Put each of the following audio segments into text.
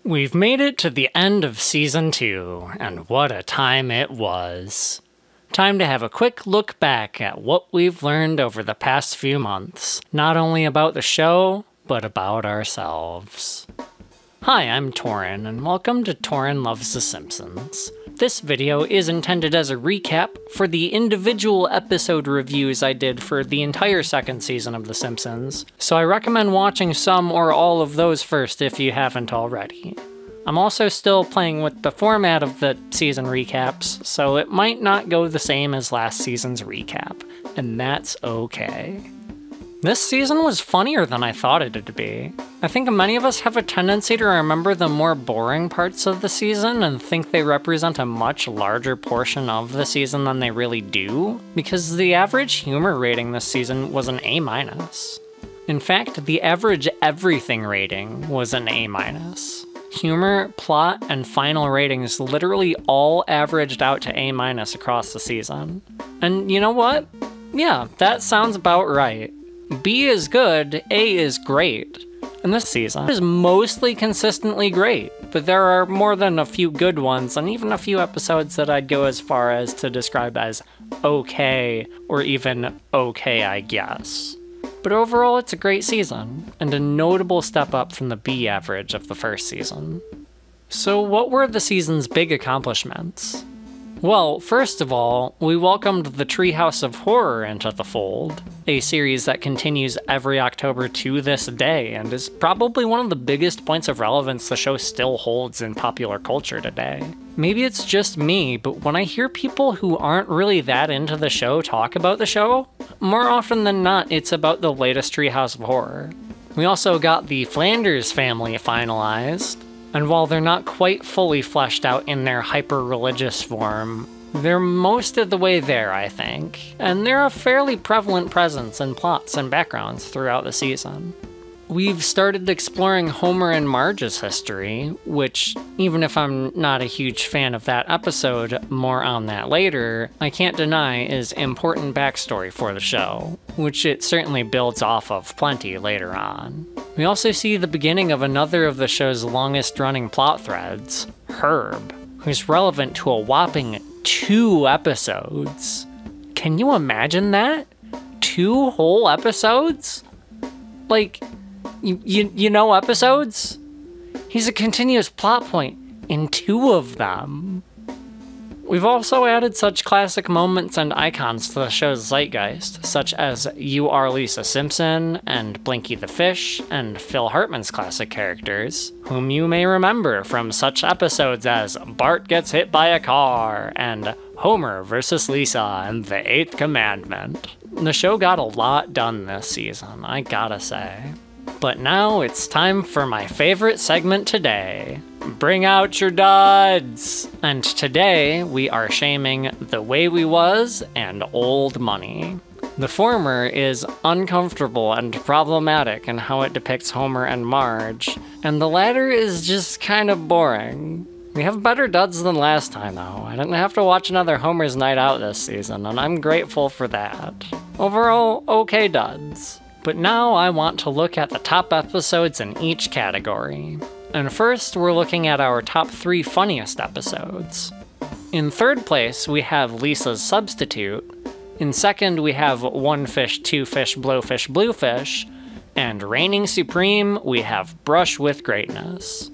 We've made it to the end of Season 2, and what a time it was. Time to have a quick look back at what we've learned over the past few months, not only about the show, but about ourselves. Hi, I'm Torin, and welcome to Torin Loves the Simpsons. This video is intended as a recap for the individual episode reviews I did for the entire second season of The Simpsons, so I recommend watching some or all of those first if you haven't already. I'm also still playing with the format of the season recaps, so it might not go the same as last season's recap, and that's okay. This season was funnier than I thought it'd be. I think many of us have a tendency to remember the more boring parts of the season and think they represent a much larger portion of the season than they really do, because the average humor rating this season was an A-. In fact, the average everything rating was an A-. Humor, plot, and final ratings literally all averaged out to A- across the season. And you know what? Yeah, that sounds about right. B is good, A is great. And this season is mostly consistently great, but there are more than a few good ones, and even a few episodes that I'd go as far as to describe as okay, or even okay, I guess. But overall, it's a great season, and a notable step up from the B average of the first season. So what were the season's big accomplishments? Well, first of all, we welcomed the Treehouse of Horror into the fold, a series that continues every October to this day and is probably one of the biggest points of relevance the show still holds in popular culture today. Maybe it's just me, but when I hear people who aren't really that into the show talk about the show, more often than not it's about the latest Treehouse of Horror. We also got the Flanders family finalized, and while they're not quite fully fleshed out in their hyper-religious form, they're most of the way there, I think, and they're a fairly prevalent presence in plots and backgrounds throughout the season. We've started exploring Homer and Marge's history, which, even if I'm not a huge fan of that episode, more on that later, I can't deny is important backstory for the show, which it certainly builds off of plenty later on. We also see the beginning of another of the show's longest-running plot threads, Herb, who's relevant to a whopping 2 episodes. Can you imagine that? 2 whole episodes? Like, you know episodes? He's a continuous plot point in 2 of them. We've also added such classic moments and icons to the show's zeitgeist, such as You Are Lisa Simpson, and Blinky the Fish, and Phil Hartman's classic characters, whom you may remember from such episodes as Bart Gets Hit by a Car, and Homer vs. Lisa and the 8th Commandment. The show got a lot done this season, I gotta say. But now it's time for my favorite segment today. Bring out your duds! And today we are shaming The Way We Was and Old Money. The former is uncomfortable and problematic in how it depicts Homer and Marge, and the latter is just kind of boring. We have better duds than last time though. I didn't have to watch another Homer's Night Out this season, and I'm grateful for that. Overall, okay duds. But now I want to look at the top episodes in each category. And first, we're looking at our top 3 funniest episodes. In third place, we have Lisa's Substitute. In second, we have One Fish, Two Fish, Blowfish, Bluefish. And reigning supreme, we have Brush with Greatness.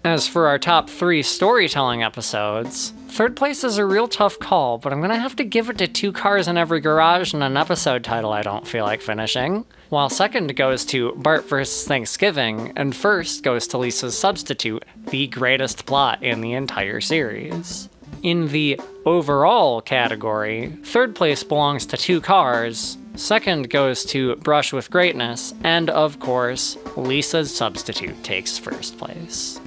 As for our top 3 storytelling episodes, third place is a real tough call, but I'm gonna have to give it to Two Cars in Every Garage and an episode title I don't feel like finishing, while second goes to Bart vs. Thanksgiving, and first goes to Lisa's Substitute, the greatest plot in the entire series. In the overall category, third place belongs to Two Cars, second goes to Brush with Greatness, and of course, Lisa's Substitute takes first place.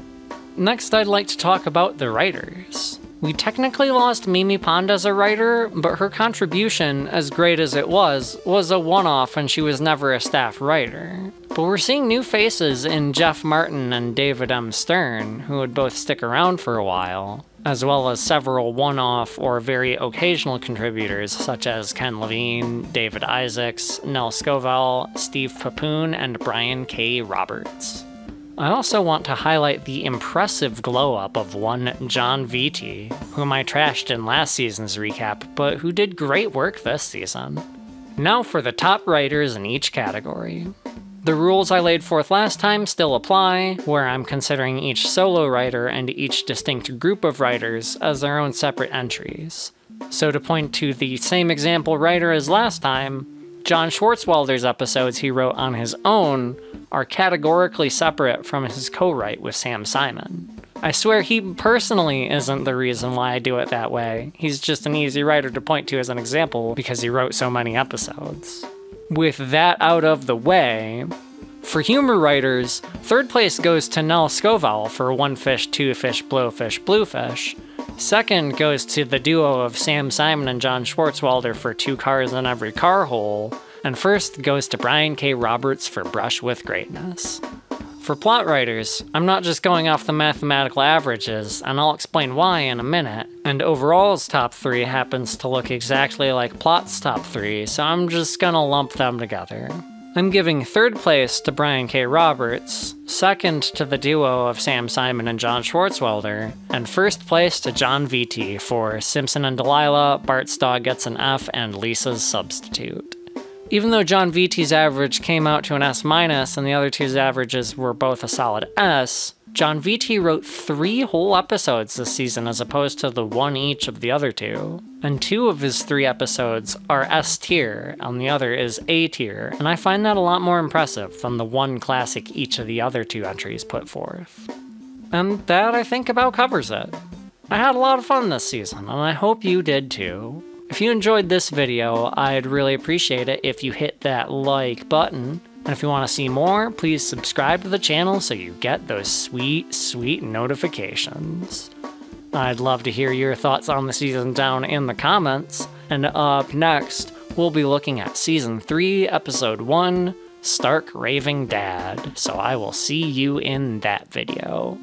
Next, I'd like to talk about the writers. We technically lost Mimi Pond as a writer, but her contribution, as great as it was a one-off and she was never a staff writer. But we're seeing new faces in Jeff Martin and David M. Stern, who would both stick around for a while, as well as several one-off or very occasional contributors such as Ken Levine, David Isaacs, Nell Scovell, Steve Papoon, and Brian K. Roberts. I also want to highlight the impressive glow-up of one John Vitti, whom I trashed in last season's recap, but who did great work this season. Now for the top writers in each category. The rules I laid forth last time still apply, where I'm considering each solo writer and each distinct group of writers as their own separate entries. So to point to the same example writer as last time, John Swartzwelder's episodes he wrote on his own are categorically separate from his co-write with Sam Simon. I swear he personally isn't the reason why I do it that way. He's just an easy writer to point to as an example because he wrote so many episodes. With that out of the way, for humor writers, third place goes to Nell Scovell for One Fish, Two Fish, Blowfish, Bluefish. Second goes to the duo of Sam Simon and John Swartzwelder for Two Cars in Every Car Hole. And first goes to Brian K. Roberts for Brush with Greatness. For plot writers, I'm not just going off the mathematical averages, and I'll explain why in a minute, and Overall's top 3 happens to look exactly like Plot's top 3, so I'm just gonna lump them together. I'm giving third place to Brian K. Roberts, second to the duo of Sam Simon and John Swartzwelder, and first place to John Vitti for Simpson and Delilah, Bart's Dog Gets an F, and Lisa's Substitute. Even though John Vitti's average came out to an S- and the other two's averages were both a solid S, John Vitti wrote 3 whole episodes this season as opposed to the 1 each of the other 2. And 2 of his 3 episodes are S tier, and the other is A tier, and I find that a lot more impressive than the 1 classic each of the other 2 entries put forth. And that, I think, about covers it. I had a lot of fun this season, and I hope you did too. If you enjoyed this video, I'd really appreciate it if you hit that like button. And if you want to see more, please subscribe to the channel so you get those sweet, sweet notifications. I'd love to hear your thoughts on the season down in the comments. And up next, we'll be looking at Season 3, Episode 1, Stark Raving Dad. So I will see you in that video.